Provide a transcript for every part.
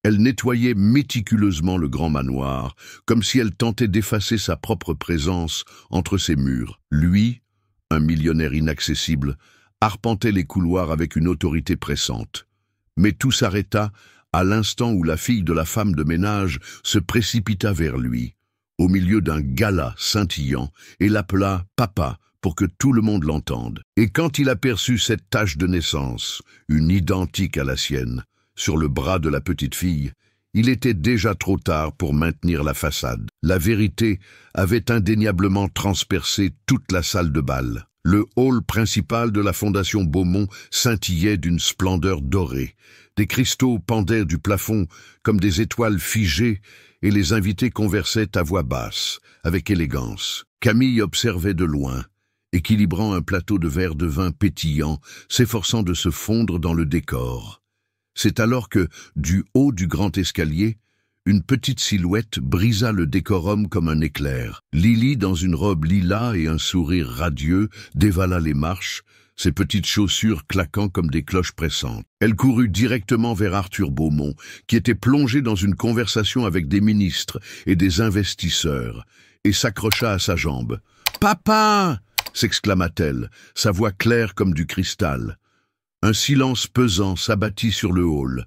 Elle nettoyait méticuleusement le grand manoir, comme si elle tentait d'effacer sa propre présence entre ses murs. Lui, un millionnaire inaccessible, arpentait les couloirs avec une autorité pressante. Mais tout s'arrêta à l'instant où la fille de la femme de ménage se précipita vers lui, au milieu d'un gala scintillant, et l'appela « Papa » pour que tout le monde l'entende. Et quand il aperçut cette tache de naissance, une identique à la sienne, sur le bras de la petite fille, il était déjà trop tard pour maintenir la façade. La vérité avait indéniablement transpercé toute la salle de bal. Le hall principal de la Fondation Beaumont scintillait d'une splendeur dorée. Des cristaux pendaient du plafond comme des étoiles figées et les invités conversaient à voix basse, avec élégance. Camille observait de loin, équilibrant un plateau de verre de vin pétillant, s'efforçant de se fondre dans le décor. C'est alors que, du haut du grand escalier, une petite silhouette brisa le décorum comme un éclair. Lily, dans une robe lilas et un sourire radieux, dévala les marches, ses petites chaussures claquant comme des cloches pressantes. Elle courut directement vers Arthur Beaumont, qui était plongé dans une conversation avec des ministres et des investisseurs, et s'accrocha à sa jambe. « Papa !» s'exclama-t-elle, sa voix claire comme du cristal. Un silence pesant s'abattit sur le hall.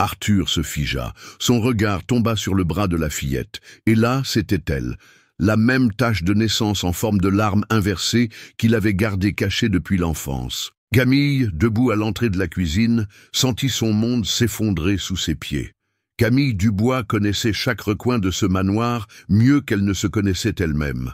Arthur se figea, son regard tomba sur le bras de la fillette, et là, c'était elle, la même tache de naissance en forme de larme inversée qu'il avait gardée cachée depuis l'enfance. Camille, debout à l'entrée de la cuisine, sentit son monde s'effondrer sous ses pieds. Camille Dubois connaissait chaque recoin de ce manoir mieux qu'elle ne se connaissait elle-même.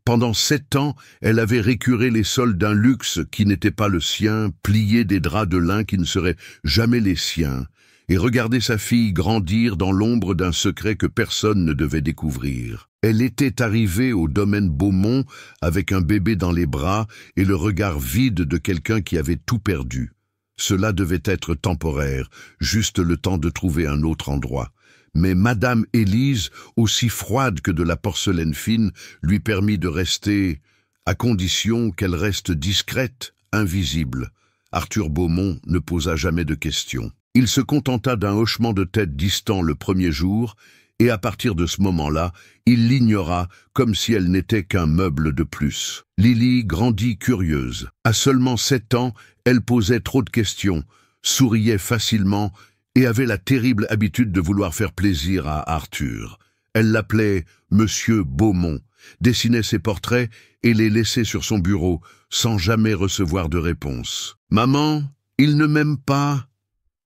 Pendant 7 ans, elle avait récuré les sols d'un luxe qui n'était pas le sien, plié des draps de lin qui ne seraient jamais les siens, et regardé sa fille grandir dans l'ombre d'un secret que personne ne devait découvrir. Elle était arrivée au domaine Beaumont avec un bébé dans les bras et le regard vide de quelqu'un qui avait tout perdu. Cela devait être temporaire, juste le temps de trouver un autre endroit. Mais Madame Élise, aussi froide que de la porcelaine fine, lui permit de rester, à condition qu'elle reste discrète, invisible. Arthur Beaumont ne posa jamais de questions. Il se contenta d'un hochement de tête distant le premier jour, et à partir de ce moment-là, il l'ignora comme si elle n'était qu'un meuble de plus. Lily grandit curieuse. À seulement 7 ans, elle posait trop de questions, souriait facilement, et avait la terrible habitude de vouloir faire plaisir à Arthur. Elle l'appelait Monsieur Beaumont, dessinait ses portraits et les laissait sur son bureau, sans jamais recevoir de réponse. « Maman, il ne m'aime pas ?»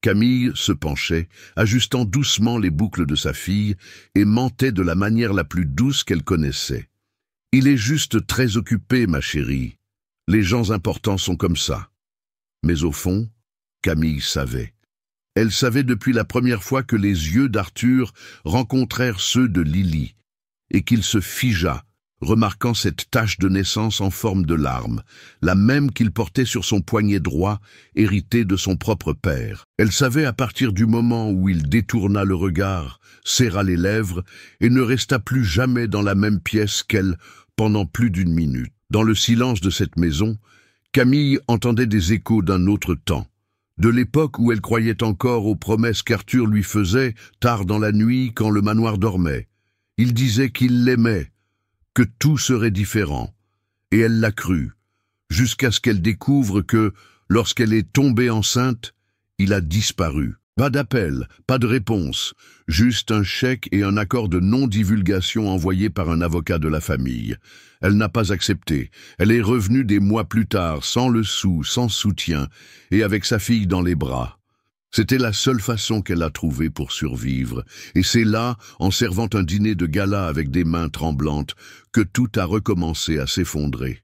Camille se penchait, ajustant doucement les boucles de sa fille, et mentait de la manière la plus douce qu'elle connaissait. « Il est juste très occupé, ma chérie. Les gens importants sont comme ça. » Mais au fond, Camille savait. Elle savait depuis la première fois que les yeux d'Arthur rencontrèrent ceux de Lily, et qu'il se figea, remarquant cette tache de naissance en forme de larme, la même qu'il portait sur son poignet droit, hérité de son propre père. Elle savait à partir du moment où il détourna le regard, serra les lèvres, et ne resta plus jamais dans la même pièce qu'elle pendant plus d'1 minute. Dans le silence de cette maison, Camille entendait des échos d'un autre temps, de l'époque où elle croyait encore aux promesses qu'Arthur lui faisait tard dans la nuit quand le manoir dormait. Il disait qu'il l'aimait, que tout serait différent, et elle l'a cru, jusqu'à ce qu'elle découvre que, lorsqu'elle est tombée enceinte, il a disparu. Pas d'appel, pas de réponse, juste un chèque et un accord de non-divulgation envoyé par un avocat de la famille. Elle n'a pas accepté. Elle est revenue des mois plus tard, sans le sou, sans soutien, et avec sa fille dans les bras. C'était la seule façon qu'elle a trouvée pour survivre, et c'est là, en servant un dîner de gala avec des mains tremblantes, que tout a recommencé à s'effondrer.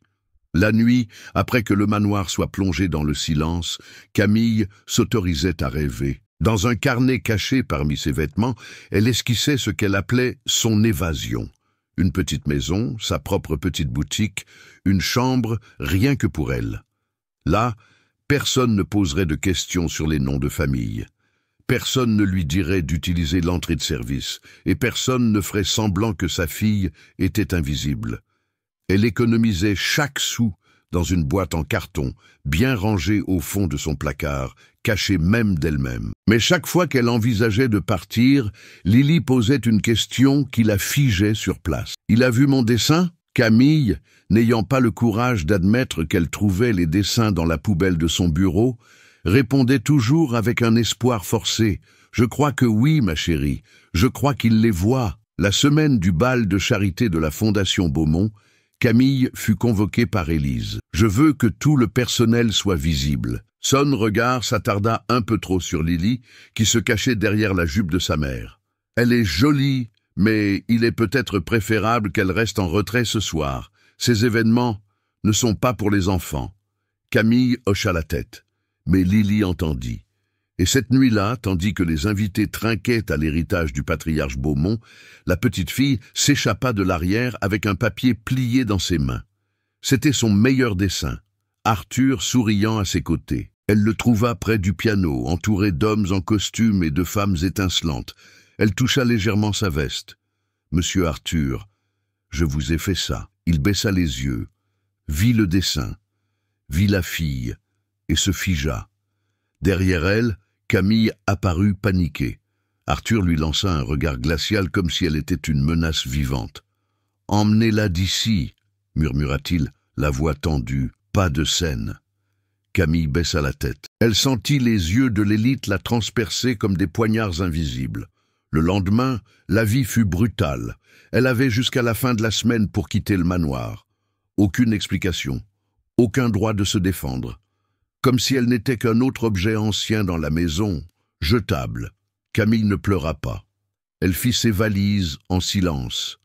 La nuit, après que le manoir soit plongé dans le silence, Camille s'autorisait à rêver. Dans un carnet caché parmi ses vêtements, elle esquissait ce qu'elle appelait son évasion. Une petite maison, sa propre petite boutique, une chambre, rien que pour elle. Là, personne ne poserait de questions sur les noms de famille. Personne ne lui dirait d'utiliser l'entrée de service, et personne ne ferait semblant que sa fille était invisible. Elle économisait chaque sou dans une boîte en carton, bien rangée au fond de son placard, cachée même d'elle-même. Mais chaque fois qu'elle envisageait de partir, Lily posait une question qui la figeait sur place. « Il a vu mon dessin ?» Camille, n'ayant pas le courage d'admettre qu'elle trouvait les dessins dans la poubelle de son bureau, répondait toujours avec un espoir forcé. « Je crois que oui, ma chérie, je crois qu'il les voit. » La semaine du bal de charité de la Fondation Beaumont, Camille fut convoquée par Élise. « Je veux que tout le personnel soit visible. » Son regard s'attarda un peu trop sur Lily, qui se cachait derrière la jupe de sa mère. « Elle est jolie, mais il est peut-être préférable qu'elle reste en retrait ce soir. Ces événements ne sont pas pour les enfants. » Camille hocha la tête, mais Lily entendit. Et cette nuit-là, tandis que les invités trinquaient à l'héritage du patriarche Beaumont, la petite fille s'échappa de l'arrière avec un papier plié dans ses mains. C'était son meilleur dessin, Arthur souriant à ses côtés. Elle le trouva près du piano, entouré d'hommes en costume et de femmes étincelantes. Elle toucha légèrement sa veste. « Monsieur Arthur, je vous ai fait ça. » Il baissa les yeux, vit le dessin, vit la fille et se figea. Derrière elle, Camille apparut paniquée. Arthur lui lança un regard glacial comme si elle était une menace vivante. « Emmenez-la d'ici, » murmura-t-il, la voix tendue. « Pas de scène. » Camille baissa la tête. Elle sentit les yeux de l'élite la transpercer comme des poignards invisibles. Le lendemain, la vie fut brutale. Elle avait jusqu'à la fin de la semaine pour quitter le manoir. Aucune explication, aucun droit de se défendre. Comme si elle n'était qu'un autre objet ancien dans la maison, jetable. Camille ne pleura pas. Elle fit ses valises en silence.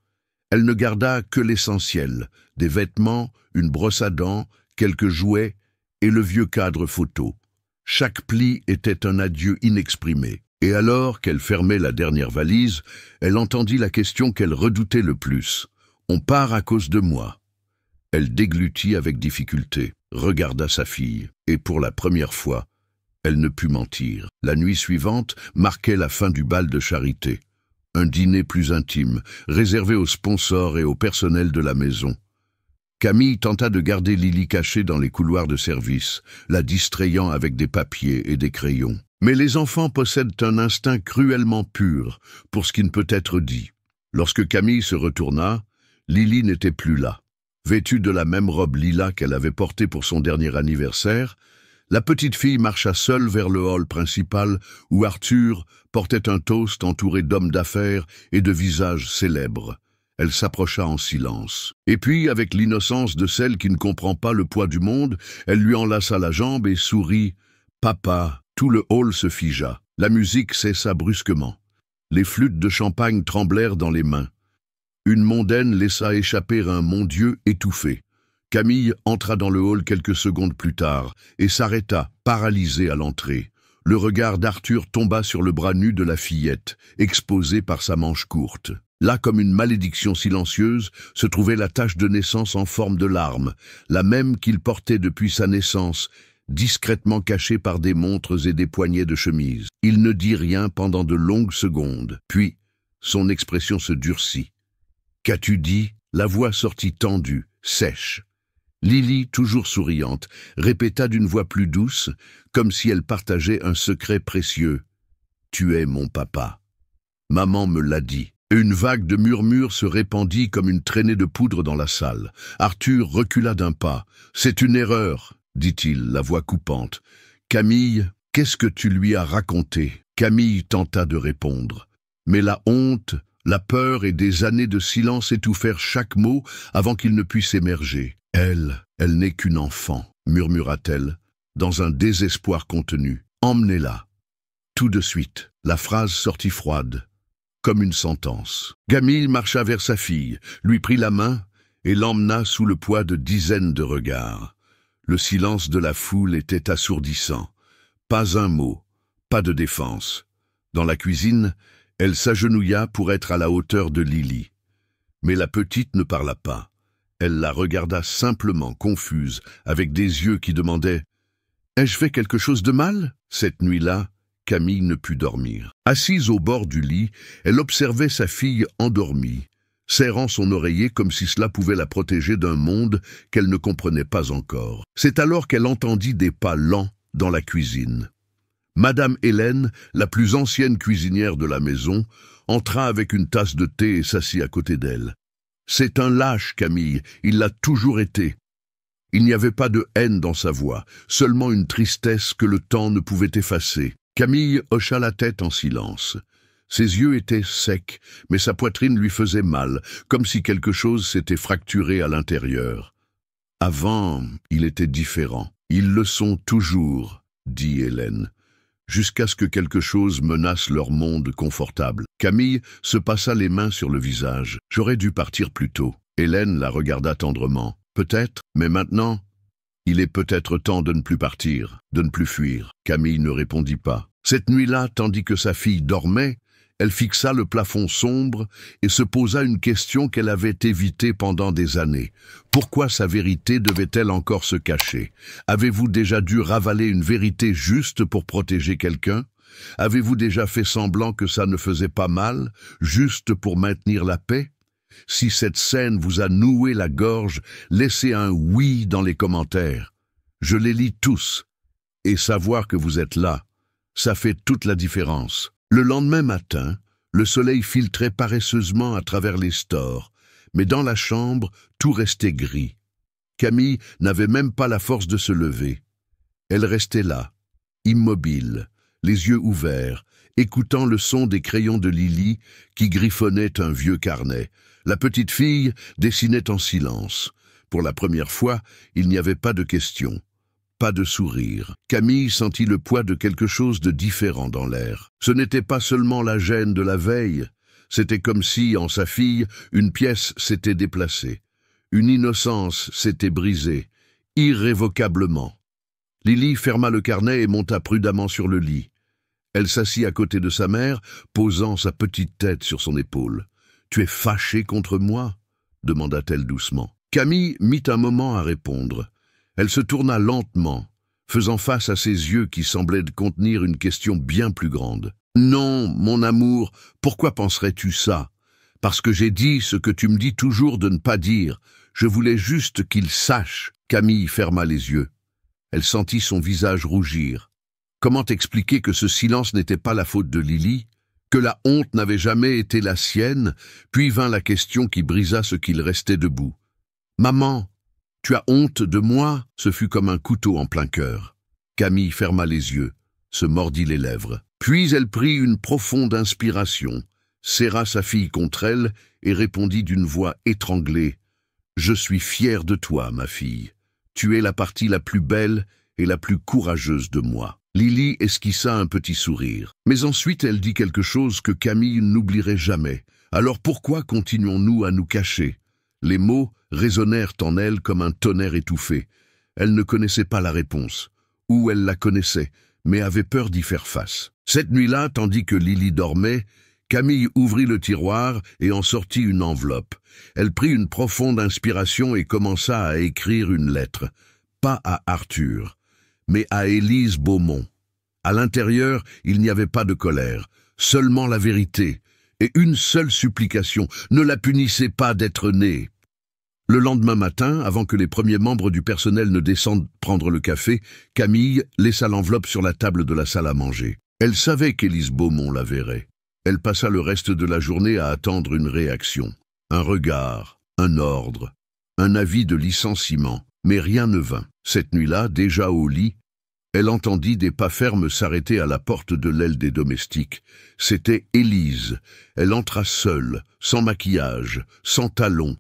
Elle ne garda que l'essentiel, des vêtements, une brosse à dents, quelques jouets et le vieux cadre photo. Chaque pli était un adieu inexprimé. Et alors qu'elle fermait la dernière valise, elle entendit la question qu'elle redoutait le plus. « On part à cause de moi. » Elle déglutit avec difficulté, regarda sa fille, et pour la première fois, elle ne put mentir. La nuit suivante marquait la fin du bal de charité. Un dîner plus intime, réservé aux sponsors et au personnel de la maison. Camille tenta de garder Lily cachée dans les couloirs de service, la distrayant avec des papiers et des crayons. Mais les enfants possèdent un instinct cruellement pur pour ce qui ne peut être dit. Lorsque Camille se retourna, Lily n'était plus là. Vêtue de la même robe lilas qu'elle avait portée pour son dernier anniversaire, la petite fille marcha seule vers le hall principal où Arthur portait un toast entouré d'hommes d'affaires et de visages célèbres. Elle s'approcha en silence. Et puis, avec l'innocence de celle qui ne comprend pas le poids du monde, elle lui enlaça la jambe et sourit. « Papa !» Tout le hall se figea. La musique cessa brusquement. Les flûtes de champagne tremblèrent dans les mains. Une mondaine laissa échapper un « mon Dieu » étouffé. Camille entra dans le hall quelques secondes plus tard et s'arrêta, paralysée à l'entrée. Le regard d'Arthur tomba sur le bras nu de la fillette, exposé par sa manche courte. Là, comme une malédiction silencieuse, se trouvait la tache de naissance en forme de larme, la même qu'il portait depuis sa naissance, discrètement cachée par des montres et des poignets de chemise. Il ne dit rien pendant de longues secondes, puis son expression se durcit. « Qu'as-tu dit ?» La voix sortit tendue, sèche. Lily, toujours souriante, répéta d'une voix plus douce, comme si elle partageait un secret précieux. « Tu es mon papa. Maman me l'a dit. » Une vague de murmures se répandit comme une traînée de poudre dans la salle. Arthur recula d'un pas. « C'est une erreur, » dit-il, la voix coupante. « Camille, qu'est-ce que tu lui as raconté ?» Camille tenta de répondre. Mais la honte, la peur et des années de silence étouffèrent chaque mot avant qu'il ne puisse émerger. « Elle n'est qu'une enfant, » murmura-t-elle, dans un désespoir contenu. « Emmenez-la. » Tout de suite, la phrase sortit froide, comme une sentence. Camille marcha vers sa fille, lui prit la main et l'emmena sous le poids de dizaines de regards. Le silence de la foule était assourdissant. Pas un mot, pas de défense. Dans la cuisine, elle s'agenouilla pour être à la hauteur de Lily. Mais la petite ne parla pas. Elle la regarda simplement, confuse, avec des yeux qui demandaient « Ai-je fait quelque chose de mal ?» Cette nuit-là, Camille ne put dormir. Assise au bord du lit, elle observait sa fille endormie, serrant son oreiller comme si cela pouvait la protéger d'un monde qu'elle ne comprenait pas encore. C'est alors qu'elle entendit des pas lents dans la cuisine. Madame Hélène, la plus ancienne cuisinière de la maison, entra avec une tasse de thé et s'assit à côté d'elle. « C'est un lâche, Camille, il l'a toujours été. » Il n'y avait pas de haine dans sa voix, seulement une tristesse que le temps ne pouvait effacer. Camille hocha la tête en silence. Ses yeux étaient secs, mais sa poitrine lui faisait mal, comme si quelque chose s'était fracturé à l'intérieur. « Avant, il était différent. Ils le sont toujours, » dit Hélène, jusqu'à ce que quelque chose menace leur monde confortable. Camille se passa les mains sur le visage. « J'aurais dû partir plus tôt. » Hélène la regarda tendrement. « Peut-être, mais maintenant, il est peut-être temps de ne plus partir, de ne plus fuir. » Camille ne répondit pas. Cette nuit-là, tandis que sa fille dormait, elle fixa le plafond sombre et se posa une question qu'elle avait évitée pendant des années. Pourquoi sa vérité devait-elle encore se cacher? Avez-vous déjà dû ravaler une vérité juste pour protéger quelqu'un? Avez-vous déjà fait semblant que ça ne faisait pas mal, juste pour maintenir la paix? Si cette scène vous a noué la gorge, laissez un « oui » dans les commentaires. Je les lis tous. Et savoir que vous êtes là, ça fait toute la différence. Le lendemain matin, le soleil filtrait paresseusement à travers les stores, mais dans la chambre, tout restait gris. Camille n'avait même pas la force de se lever. Elle restait là, immobile, les yeux ouverts, écoutant le son des crayons de Lily qui griffonnaient un vieux carnet. La petite fille dessinait en silence. Pour la première fois, il n'y avait pas de questions. Pas de sourire. Camille sentit le poids de quelque chose de différent dans l'air. Ce n'était pas seulement la gêne de la veille, c'était comme si, en sa fille, une pièce s'était déplacée. Une innocence s'était brisée, irrévocablement. Lily ferma le carnet et monta prudemment sur le lit. Elle s'assit à côté de sa mère, posant sa petite tête sur son épaule. « Tu es fâchée contre moi ?» demanda-t-elle doucement. Camille mit un moment à répondre. Elle se tourna lentement, faisant face à ses yeux qui semblaient contenir une question bien plus grande. « Non, mon amour, pourquoi penserais-tu ça? Parce que j'ai dit ce que tu me dis toujours de ne pas dire. Je voulais juste qu'il sache. » Camille ferma les yeux. Elle sentit son visage rougir. Comment expliquer que ce silence n'était pas la faute de Lily, que la honte n'avait jamais été la sienne? Puis vint la question qui brisa ce qu'il restait debout. « Maman, tu as honte de moi ?» Ce fut comme un couteau en plein cœur. Camille ferma les yeux, se mordit les lèvres. Puis elle prit une profonde inspiration, serra sa fille contre elle et répondit d'une voix étranglée. « Je suis fière de toi, ma fille. Tu es la partie la plus belle et la plus courageuse de moi. » Lily esquissa un petit sourire. Mais ensuite elle dit quelque chose que Camille n'oublierait jamais. Alors pourquoi continuons-nous à nous cacher? Les mots résonnèrent en elle comme un tonnerre étouffé. Elle ne connaissait pas la réponse. Ou elle la connaissait, mais avait peur d'y faire face. Cette nuit-là, tandis que Lily dormait, Camille ouvrit le tiroir et en sortit une enveloppe. Elle prit une profonde inspiration et commença à écrire une lettre. Pas à Arthur, mais à Élise Beaumont. À l'intérieur, il n'y avait pas de colère, seulement la vérité, et une seule supplication, ne la punissez pas d'être née. Le lendemain matin, avant que les premiers membres du personnel ne descendent prendre le café, Camille laissa l'enveloppe sur la table de la salle à manger. Elle savait qu'Élise Beaumont la verrait. Elle passa le reste de la journée à attendre une réaction, un regard, un ordre, un avis de licenciement, mais rien ne vint. Cette nuit-là, déjà au lit, elle entendit des pas fermes s'arrêter à la porte de l'aile des domestiques. C'était Élise. Elle entra seule, sans maquillage, sans talons,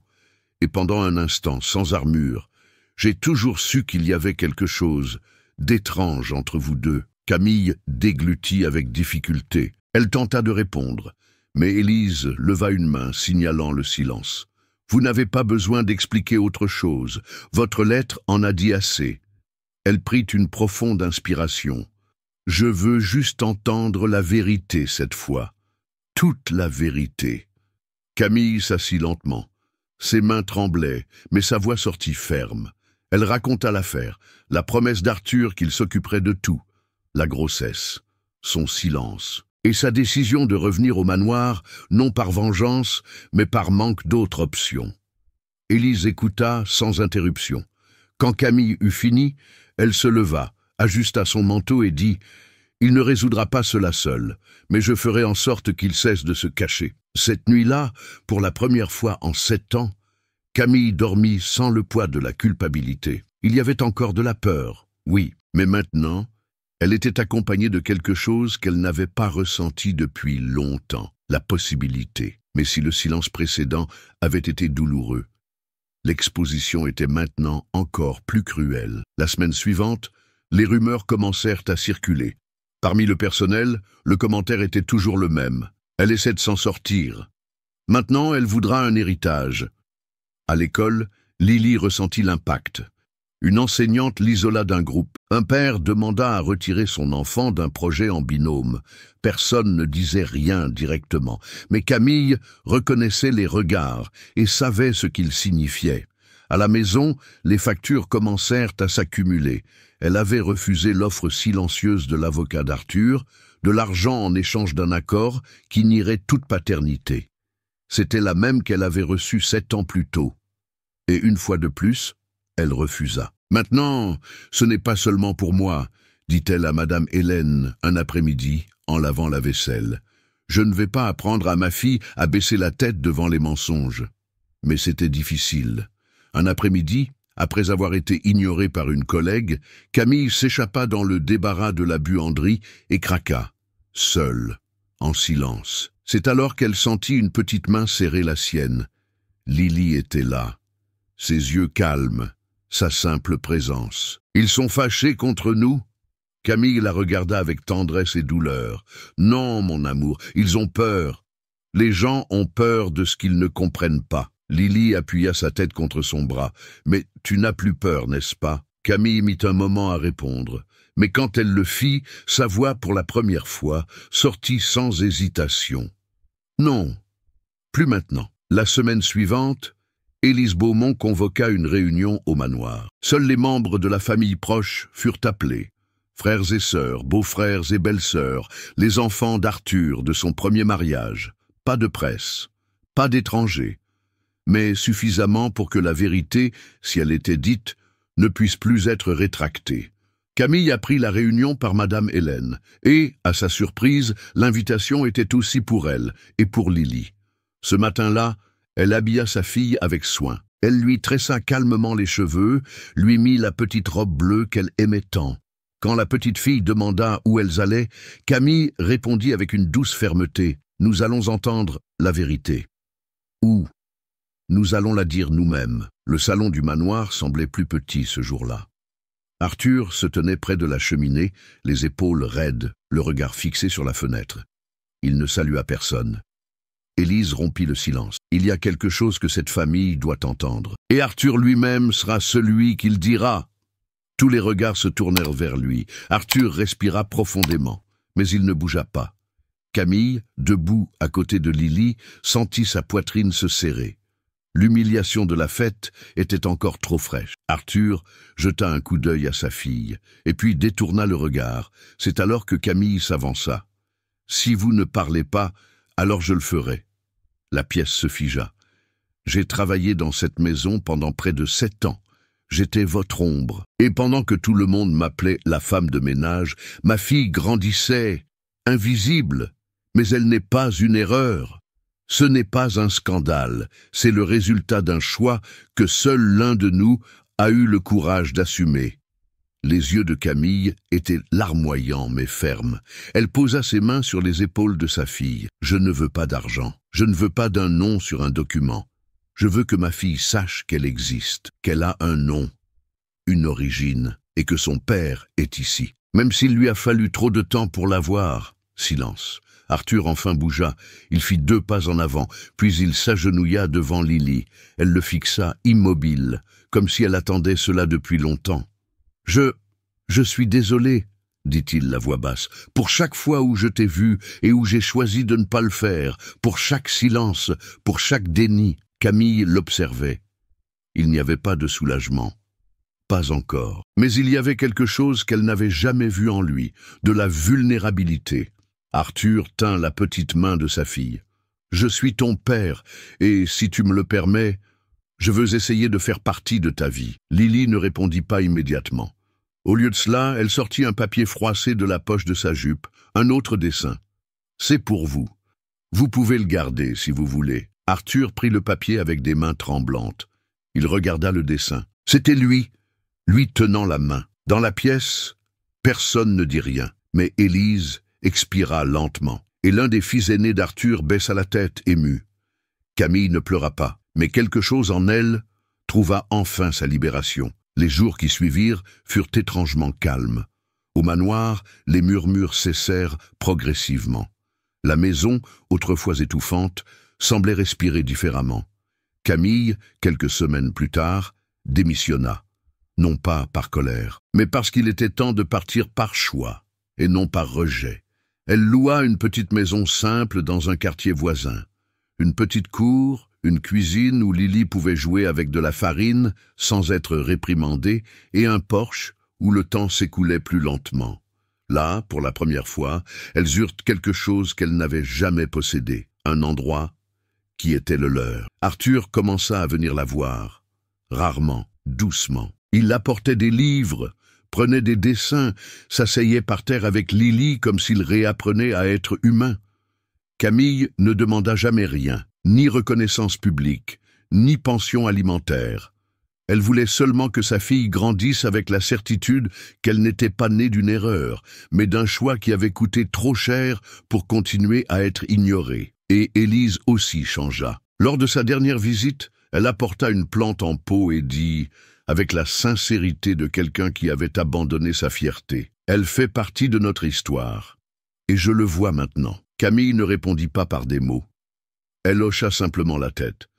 et pendant un instant, sans armure. J'ai toujours su qu'il y avait quelque chose d'étrange entre vous deux. Camille déglutit avec difficulté. Elle tenta de répondre, mais Élise leva une main, signalant le silence. Vous n'avez pas besoin d'expliquer autre chose. Votre lettre en a dit assez. Elle prit une profonde inspiration. Je veux juste entendre la vérité cette fois. Toute la vérité. Camille s'assit lentement. Ses mains tremblaient, mais sa voix sortit ferme. Elle raconta l'affaire, la promesse d'Arthur qu'il s'occuperait de tout, la grossesse, son silence. et sa décision de revenir au manoir, non par vengeance, mais par manque d'autres options. Élise écouta sans interruption. Quand Camille eut fini, elle se leva, ajusta son manteau et dit « Il ne résoudra pas cela seul, mais je ferai en sorte qu'il cesse de se cacher. » Cette nuit-là, pour la première fois en 7 ans, Camille dormit sans le poids de la culpabilité. Il y avait encore de la peur, oui, mais maintenant, elle était accompagnée de quelque chose qu'elle n'avait pas ressenti depuis longtemps, la possibilité. Mais si le silence précédent avait été douloureux, l'exposition était maintenant encore plus cruelle. La semaine suivante, les rumeurs commencèrent à circuler. Parmi le personnel, le commentaire était toujours le même. Elle essaie de s'en sortir. Maintenant, elle voudra un héritage. À l'école, Lily ressentit l'impact. Une enseignante l'isola d'un groupe. Un père demanda à retirer son enfant d'un projet en binôme. Personne ne disait rien directement, mais Camille reconnaissait les regards et savait ce qu'ils signifiaient. À la maison, les factures commencèrent à s'accumuler. Elle avait refusé l'offre silencieuse de l'avocat d'Arthur, de l'argent en échange d'un accord qui nierait toute paternité. C'était la même qu'elle avait reçue 7 ans plus tôt. Et une fois de plus, elle refusa. « Maintenant, ce n'est pas seulement pour moi, » dit-elle à Madame Hélène un après-midi en lavant la vaisselle. « Je ne vais pas apprendre à ma fille à baisser la tête devant les mensonges. » Mais c'était difficile. Un après-midi, après avoir été ignorée par une collègue, Camille s'échappa dans le débarras de la buanderie et craqua, seule, en silence. C'est alors qu'elle sentit une petite main serrer la sienne. Lily était là, ses yeux calmes, sa simple présence. « Ils sont fâchés contre nous ?» Camille la regarda avec tendresse et douleur. « Non, mon amour, ils ont peur. Les gens ont peur de ce qu'ils ne comprennent pas. » Lily appuya sa tête contre son bras. « Mais tu n'as plus peur, n'est-ce pas ?» Camille mit un moment à répondre. Mais quand elle le fit, sa voix, pour la première fois, sortit sans hésitation. « Non, plus maintenant. » La semaine suivante, Élise Beaumont convoqua une réunion au manoir. Seuls les membres de la famille proche furent appelés. Frères et sœurs, beaux-frères et belles-sœurs, les enfants d'Arthur de son premier mariage. Pas de presse, pas d'étrangers, mais suffisamment pour que la vérité, si elle était dite, ne puisse plus être rétractée. Camille apprit la réunion par Madame Hélène, et, à sa surprise, l'invitation était aussi pour elle et pour Lily. Ce matin-là, elle habilla sa fille avec soin. Elle lui tressa calmement les cheveux, lui mit la petite robe bleue qu'elle aimait tant. Quand la petite fille demanda où elles allaient, Camille répondit avec une douce fermeté « Nous allons entendre la vérité. » Où ? Nous allons la dire nous-mêmes. Le salon du manoir semblait plus petit ce jour-là. Arthur se tenait près de la cheminée, les épaules raides, le regard fixé sur la fenêtre. Il ne salua personne. Élise rompit le silence. Il y a quelque chose que cette famille doit entendre. Et Arthur lui-même sera celui qui le dira. Tous les regards se tournèrent vers lui. Arthur respira profondément, mais il ne bougea pas. Camille, debout à côté de Lily, sentit sa poitrine se serrer. L'humiliation de la fête était encore trop fraîche. Arthur jeta un coup d'œil à sa fille, et puis détourna le regard. C'est alors que Camille s'avança. « Si vous ne parlez pas, alors je le ferai. » La pièce se figea. « J'ai travaillé dans cette maison pendant près de 7 ans. J'étais votre ombre. Et pendant que tout le monde m'appelait la femme de ménage, ma fille grandissait, invisible. Mais elle n'est pas une erreur. Ce n'est pas un scandale, c'est le résultat d'un choix que seul l'un de nous a eu le courage d'assumer. » Les yeux de Camille étaient larmoyants mais fermes. Elle posa ses mains sur les épaules de sa fille. « Je ne veux pas d'argent. Je ne veux pas d'un nom sur un document. Je veux que ma fille sache qu'elle existe, qu'elle a un nom, une origine, et que son père est ici. Même s'il lui a fallu trop de temps pour l'avoir. » Silence. Arthur enfin bougea. Il fit 2 pas en avant, puis il s'agenouilla devant Lily. Elle le fixa, immobile, comme si elle attendait cela depuis longtemps. « Je suis désolé, » dit-il la voix basse, « pour chaque fois où je t'ai vu et où j'ai choisi de ne pas le faire, pour chaque silence, pour chaque déni. » Camille l'observait. Il n'y avait pas de soulagement. Pas encore. Mais il y avait quelque chose qu'elle n'avait jamais vu en lui, de la vulnérabilité. Arthur tint la petite main de sa fille. « Je suis ton père, et si tu me le permets, je veux essayer de faire partie de ta vie. » Lily ne répondit pas immédiatement. Au lieu de cela, elle sortit un papier froissé de la poche de sa jupe, un autre dessin. « C'est pour vous. Vous pouvez le garder si vous voulez. » Arthur prit le papier avec des mains tremblantes. Il regarda le dessin. C'était lui tenant la main. Dans la pièce, personne ne dit rien, mais Élise expira lentement, et l'un des fils aînés d'Arthur baissa la tête, ému. Camille ne pleura pas, mais quelque chose en elle trouva enfin sa libération. Les jours qui suivirent furent étrangement calmes. Au manoir, les murmures cessèrent progressivement. La maison, autrefois étouffante, semblait respirer différemment. Camille, quelques semaines plus tard, démissionna. Non pas par colère, mais parce qu'il était temps de partir par choix, et non par rejet. Elle loua une petite maison simple dans un quartier voisin. Une petite cour, une cuisine où Lily pouvait jouer avec de la farine sans être réprimandée, et un porche où le temps s'écoulait plus lentement. Là, pour la première fois, elles eurent quelque chose qu'elles n'avaient jamais possédé, un endroit qui était le leur. Arthur commença à venir la voir, rarement, doucement. Il apportait des livres, prenait des dessins, s'asseyait par terre avec Lily comme s'il réapprenait à être humain. Camille ne demanda jamais rien, ni reconnaissance publique, ni pension alimentaire. Elle voulait seulement que sa fille grandisse avec la certitude qu'elle n'était pas née d'une erreur, mais d'un choix qui avait coûté trop cher pour continuer à être ignoré. Et Élise aussi changea. Lors de sa dernière visite, elle apporta une plante en pot et dit, avec la sincérité de quelqu'un qui avait abandonné sa fierté, « Elle fait partie de notre histoire. Et je le vois maintenant. » Camille ne répondit pas par des mots. Elle hocha simplement la tête.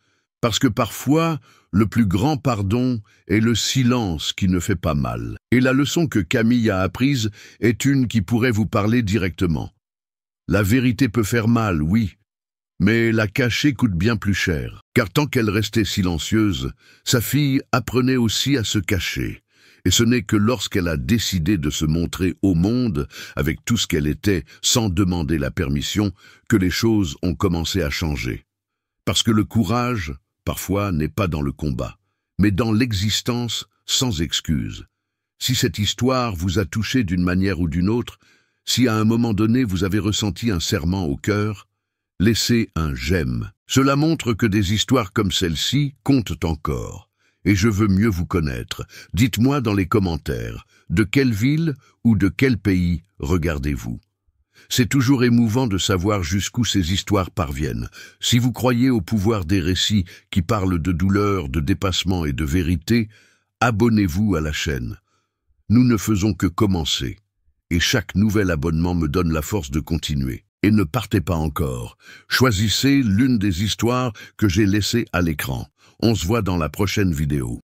Parce que parfois, le plus grand pardon est le silence qui ne fait pas mal. Et la leçon que Camille a apprise est une qui pourrait vous parler directement. La vérité peut faire mal, oui, mais la cacher coûte bien plus cher. Car tant qu'elle restait silencieuse, sa fille apprenait aussi à se cacher. Et ce n'est que lorsqu'elle a décidé de se montrer au monde, avec tout ce qu'elle était, sans demander la permission, que les choses ont commencé à changer. Parce que le courage, parfois, n'est pas dans le combat, mais dans l'existence sans excuse. Si cette histoire vous a touché d'une manière ou d'une autre, si à un moment donné vous avez ressenti un serrement au cœur, laissez un j'aime. Cela montre que des histoires comme celle-ci comptent encore. Et je veux mieux vous connaître. Dites-moi dans les commentaires, de quelle ville ou de quel pays regardez-vous? C'est toujours émouvant de savoir jusqu'où ces histoires parviennent. Si vous croyez au pouvoir des récits qui parlent de douleur, de dépassement et de vérité, abonnez-vous à la chaîne. Nous ne faisons que commencer. Et chaque nouvel abonnement me donne la force de continuer. Et ne partez pas encore. Choisissez l'une des histoires que j'ai laissées à l'écran. On se voit dans la prochaine vidéo.